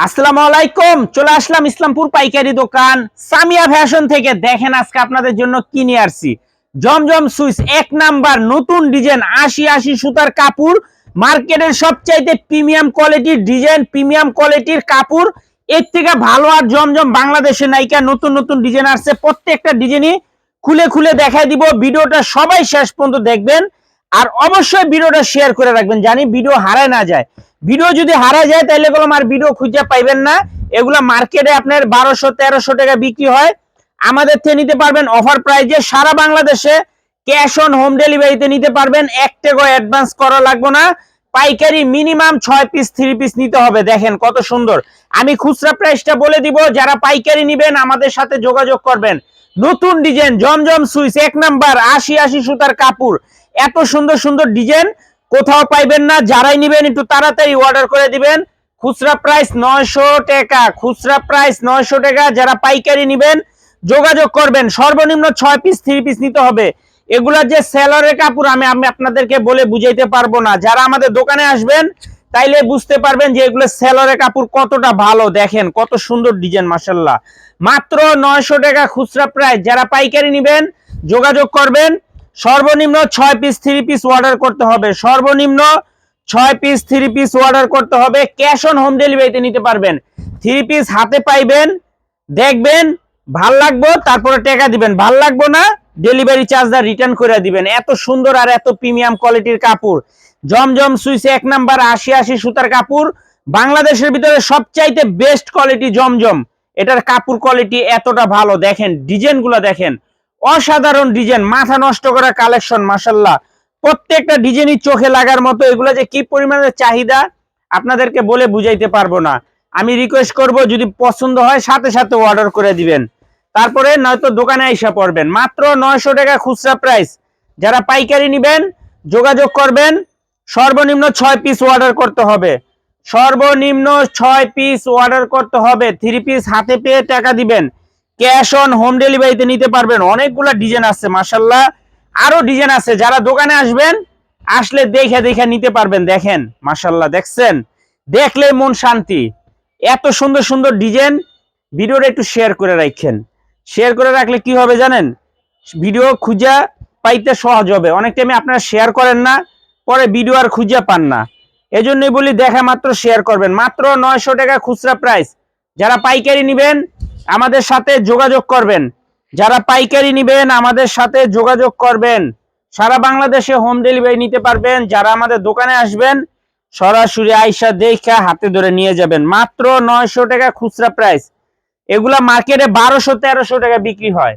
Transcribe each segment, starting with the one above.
আসসালামু আলাইকুম। চলে আসলাম ইসলামপুর পাইকারি দোকান সামিয়া ফ্যাশন থেকে। দেখেন আজকে আপনাদের জন্য কি নিয়ে আসছি। জমজম সুইচ এক নাম্বার নতুন ডিজাইন ৮০ সুতার কাপড়, মার্কেটের সবচাইতে প্রিমিয়াম কোয়ালিটির ডিজাইন, প্রিমিয়াম কোয়ালিটির কাপড়। এর থেকে ভালো আর জমজম বাংলাদেশে নাইকা। নতুন নতুন ডিজাইন আসছে, প্রত্যেকটা ডিজাইনই খুলে খুলে দেখাই দিব। ভিডিওটা সবাই শেষ পর্যন্ত দেখবেন আর অবশ্যই ভিডিওটা শেয়ার করে রাখবেন, জানি ভিডিও হারায় না যায়। ভিডিও যদি হারা যায় তাহলে এগুলো আর ভিডিও খুঁজে পাইবেন না। এগুলা মার্কেটে আপনার ১২০০-১৩০০ টাকা বিক্রি হয়, আমাদের থেকে নিতে পারবেন অফার প্রাইজে। সারা বাংলাদেশে ক্যাশ অন হোম ডেলিভারিতে নিতে পারবেন, ১ টাকা অ্যাডভান্স করা লাগবে না। পাইকারি মিনিমাম ৬ পিস ৩ পিস নিতে হবে। দেখেন কত সুন্দর। আমি খুচরা প্রাইসটা বলে দিব, যারা পাইকারি নিবেন আমাদের সাথে যোগাযোগ করবেন। নতুন ডিজাইন জমজম সুইচ এক নাম্বার ৮০ সুতার কাপড়, এত সুন্দর সুন্দর ডিজাইন কোথাও পাইবেন না। যারাই নিবেন একটু তাড়াতাড়ি অর্ডার করে দিবেন। খুচরা প্রাইস ৯০০ টাকা, খুচরা প্রাইস ৯০০ টাকা। যারা পাইকারি নিবেন যোগাযোগ করবেন। সর্বনিম্ন ৬ পিস ৩ পিস নিতে হবে। এগুলা যে সেলরের কাপড় আমি আপনাদেরকে বলে বুঝাইতে পারবো না। যারা আমাদের দোকানে আসবেন তাইলে বুঝতে পারবেন যে এগুলো সেলরের কাপড় কতটা ভালো। দেখেন কত সুন্দর ডিজাইন, মাশাআল্লাহ। মাত্র ৯০০ টাকা খুচরা প্রাইস। যারা পাইকারি নিবেন যোগাযোগ করবেন। সর্বনিম্ন ৬ পিস ৩ পিস অর্ডার করতে হবে, সর্বনিম্ন ৬ পিস ৩ পিস অর্ডার করতে হবে। ক্যাশ অন হোম ডেলিভারিতে নিতে পারবেন। ৩ পিস হাতে পাইবেন, দেখবেন ভাল লাগবে তারপরে টাকা দিবেন, ভাল লাগবে না ডেলিভারি চার্জটা রিটার্ন করে দিবেন। এত সুন্দর আর এত প্রিমিয়াম কোয়ালিটির কাপড়। জমজম সুইচ এক নাম্বার ৮০ সুতার কাপড়, বাংলাদেশের ভিতরে সবচাইতে বেস্ট কোয়ালিটি জমজম। এটার কাপড় কোয়ালিটি এতটা ভালো। দেখেন ডিজাইনগুলো দেখেন, অসাধারণ ডিজাইন, মাথা নষ্ট করা কালেকশন, মাশাআল্লাহ। প্রত্যেকটা ডিজাইনই চোখে লাগার মতো। এগুলো যে কি পরিমাণে চাহিদা আপনাদেরকে বলে বুঝাইতে পারবো না। আমি রিকোয়েস্ট করব যদি পছন্দ হয় সাথে সাথে অর্ডার করে দিবেন, তারপরে নয়তো দোকানে আইসা পড়বেন। মাত্র ৯০০ টাকা খুচরা প্রাইস। যারা পাইকারি নিবেন যোগাযোগ করবেন। সর্বনিম্ন ৬ পিস অর্ডার করতে হবে, সর্বনিম্ন ৬ পিস অর্ডার করতে হবে। ৩ পিস হাতে পেয়ে টাকা দিবেন। ক্যাশ অন হোম ডেলিভারিতে নিতে পারবেন। অনেকগুলা ডিজাইন আছে, মাশাআল্লাহ। আরো ডিজাইন আছে, যারা দোকানে আসবেন আসলে দেখে দেখে নিতে পারবেন। দেখেন মাশাআল্লাহ, দেখছেন, দেখলে মন শান্তি। এত সুন্দর সুন্দর ডিজাইন। ভিডিওটা একটু শেয়ার করে রাখেন। শেয়ার করে রাখলে কি হবে জানেন, ভিডিও খুঁজা পাইতে সহজ হবে। অনেক টাইমে আপনারা শেয়ার করেন না, পরে ভিডিও আর খুঁজা পান না। এজন্যই বলি দেখা মাত্র শেয়ার করবেন। মাত্র ৯০০ টাকা খুচরা প্রাইস। যারা পাইকারি নিবেন আমাদের সাথে যোগাযোগ করবেন। যারা পাইকারি নিবেন আমাদের সাথে যোগাযোগ করবেন। সারা বাংলাদেশে হোম ডেলিভারি নিতে পারবেন। যারা আমাদের দোকানে আসবেন সরাসরি আইসা দেখা হাতে ধরে নিয়ে যাবেন। মাত্র ৯০০ টাকা খুচরা প্রাইস। এগুলা মার্কেটে ১২০০-১৩০০ টাকা বিক্রি হয়,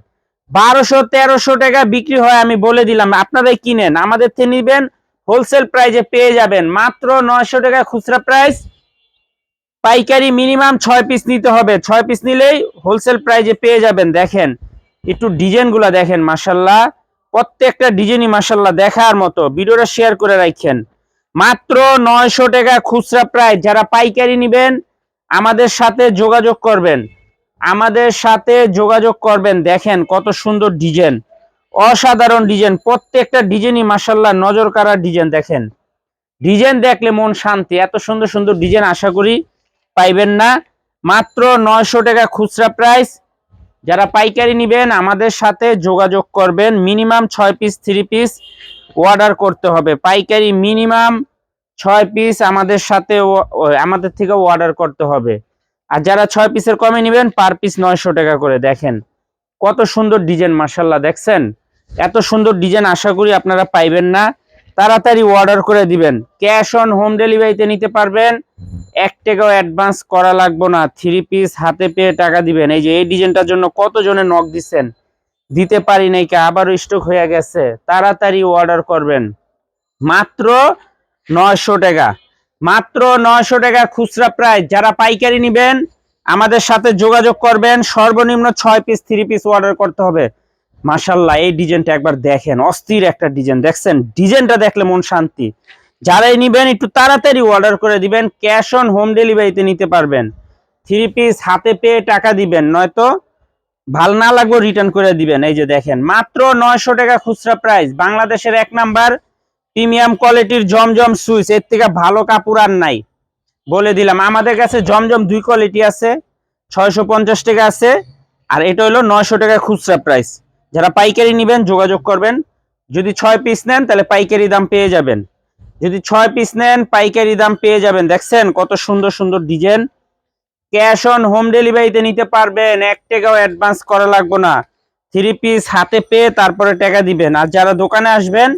১২০০-১৩০০ টাকা বিক্রি হয়। আমি বলে দিলাম, আপনারাই কিনেন, আমাদের থেকে নিবেন, হোলসেল প্রাইজে পেয়ে যাবেন। মাত্র ৯০০ টাকা খুচরা প্রাইস। পাইকারি মিনিমাম ৬ পিস নিতে হবে, ৬ পিস নিলেই হোলসেল প্রাইজে পেয়ে যাবেন। দেখেন একটু ডিজাইনগুলো দেখেন, মাশাআল্লাহ। প্রত্যেকটা ডিজাইনই মাশাআল্লাহ দেখার মতো। ভিডিওটা শেয়ার করে রাখেন। মাত্র ৯০০ টাকা খুচরা প্রাইস। যারা পাইকারি নেবেন আমাদের সাথে যোগাযোগ করবেন, আমাদের সাথে যোগাযোগ করবেন। দেখেন কত সুন্দর ডিজাইন, অসাধারণ ডিজাইন। প্রত্যেকটা ডিজাইনই মাশাআল্লাহ নজর কাড়ার ডিজাইন। দেখেন ডিজাইন দেখলে মন শান্তি। এত সুন্দর সুন্দর ডিজাইন আশা করি পাইবেন না। মাত্র ৯০০ টাকা খুচরা প্রাইস। যারা পাইকারি নেবেন আমাদের সাথে যোগাযোগ করবেন। মিনিমাম ৬ পিস ৩ পিস অর্ডার করতে হবে। পাইকারি মিনিমাম ৬ পিস আমাদের সাথে আমাদের থেকে অর্ডার করতে হবে। আর যারা ৬ পিসের কমে নেবেন পার পিস ৯০০ টাকা করে। দেখেন কত সুন্দর ডিজাইন, মাশাআল্লাহ। দেখছেন এত সুন্দর ডিজাইন আশা করি আপনারা পাইবেন না। তাড়াতাড়ি অর্ডার করে দিবেন। ক্যাশ অন হোম ডেলিভারিতে নিতে পারবেন, ১ টাকাও অ্যাডভান্স করা লাগবে না। ৩ পিস হাতে পেয়ে টাকা দিবেন। এই যে এই ডিজাইনটার জন্য কতজনে নক দিচ্ছেন, দিতে পারি নাই, কে আবারও স্টক হয়ে গেছে। তাড়াতাড়ি অর্ডার করবেন। মাত্র ৯০০ টাকা, মাত্র ৯০০ টাকা খুচরা প্রাইস। যারা পাইকারি নেবেন আমাদের সাথে যোগাযোগ করবেন। সর্বনিম্ন ৬ পিস ৩ পিস অর্ডার করতে হবে। মাশাআল্লাহ এই ডিজাইনটা একবার দেখেন, অস্থির একটা ডিজাইন। দেখছেন ডিজাইনটা দেখলে মন শান্তি। যারাই নিবেন একটু তাড়াতাড়ি অর্ডার করে দিবেন। ক্যাশ অন হোম ডেলিভারিতে নিতে পারবেন। 3 পিস হাতে পেয়ে টাকা দিবেন, নয়তো ভাল না লাগবে রিটার্ন করে দিবেন। এই যে দেখেন মাত্র ৯০০ টাকা খুচরা প্রাইস। বাংলাদেশের এক নাম্বার প্রিমিয়াম কোয়ালিটির জমজম সুইচ, এর থেকে ভালো কাপড় আর নাই। বলে দিলাম আমাদের কাছে জমজম 2 কোয়ালিটি আছে, 650 টাকা আছে, আর এটা হলো 900 টাকা খুচরা প্রাইস। যারা পাইকারি নেবেন যোগাযোগ করবেন। যদি 6 পিস নেন তাহলে পাইকারি দাম পেয়ে যাবেন। যদি 6 পিস নেন পাইকারি দাম পেয়ে যাবেন। দেখছেন কত সুন্দর সুন্দর ডিজাইন। ক্যাশ অন হোম ডেলিভারিতে নিতে পারবেন, 1 টাকাও অ্যাডভান্স করা লাগবে না। 3 পিস হাতে পেয়ে তারপরে টাকা দিবেন। আর যারা দোকানে আসবেন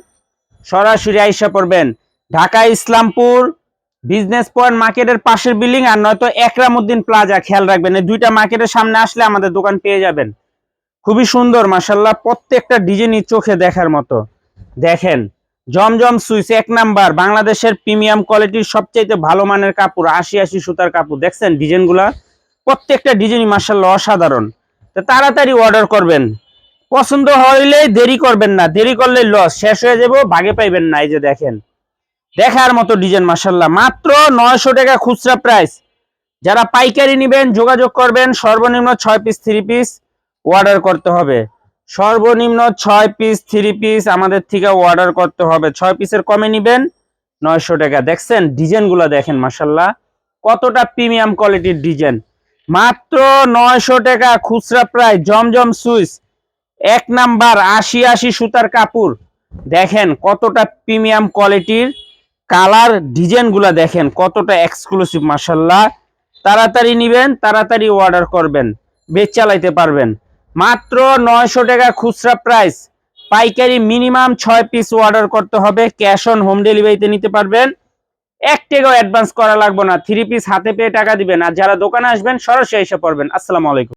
সরাসরি আইসা পড়বেন। ঢাকা ইসলামপুর বিজনেস পয়েন্ট মার্কেটের পাশের বিল্ডিং, আর নয়তো একরামউদ্দিন প্লাজা, খেয়াল রাখবেন এই দুইটা মার্কেটের সামনে আসলে আমাদের দোকান পেয়ে যাবেন। খুবই সুন্দর মাশাআল্লাহ, প্রত্যেকটা ডিজাইনই চোখে দেখার মতো। দেখেন জমজম সুইস 1 নাম্বার, বাংলাদেশের প্রিমিয়াম কোয়ালিটির সবচেয়ে ভালো মানের কাপড়, 80 সুতার কাপড়। দেখছেন ডিজাইনগুলা, প্রত্যেকটা ডিজাইনই মাশাআল্লাহ অসাধারণ। তো তাড়াতাড়ি অর্ডার করবেন, পছন্দ হইলে দেরি করবেন না, দেরি করলে লস, শেষ হয়ে যাবো, ভাগে পাইবেন না। এই যে দেখেন দেখার মতো ডিজাইন মাশাআল্লাহ, মাত্র 900 টাকা খুচরা প্রাইস। যারা পাইকারি নেবেন যোগাযোগ করবেন। সর্বনিম্ন 6 পিস 3 পিস অর্ডার করতে হবে। সর্বনিম্ন 6 পিস 3 পিস আমাদের থেকে অর্ডার করতে হবে। 6 পিসের কমে নেবেন 900 টাকা। দেখছেন ডিজাইনগুলো দেখেন মাশাআল্লাহ কতটা প্রিমিয়াম কোয়ালিটির ডিজাইন। মাত্র 900 টাকা খুচরা প্রাইস। জমজম সুইস 1 নাম্বার, 80 সুতার কাপড়। দেখেন কতটা প্রিমিয়াম কোয়ালিটির, কালার ডিজাইনগুলো দেখেন কতটা এক্সক্লুসিভ মাশাআল্লাহ। তাড়াতাড়ি নেবেন, তাড়াতাড়ি অর্ডার করবেন, বেচ চালাইতে পারবেন। মাত্র 900 টাকা খুচরা প্রাইস। পাইকারি মিনিমাম 6 পিস অর্ডার করতে হবে। ক্যাশ অন হোম ডেলিভারিতে নিতে পারবেন, 1 টাকাও অ্যাডভান্স করা লাগবে না। 3 পিস হাতে পেয়ে টাকা দিবেন। আর যারা দোকানে আসবেন সরাসরি এসে পড়বেন। আসসালামু আলাইকুম।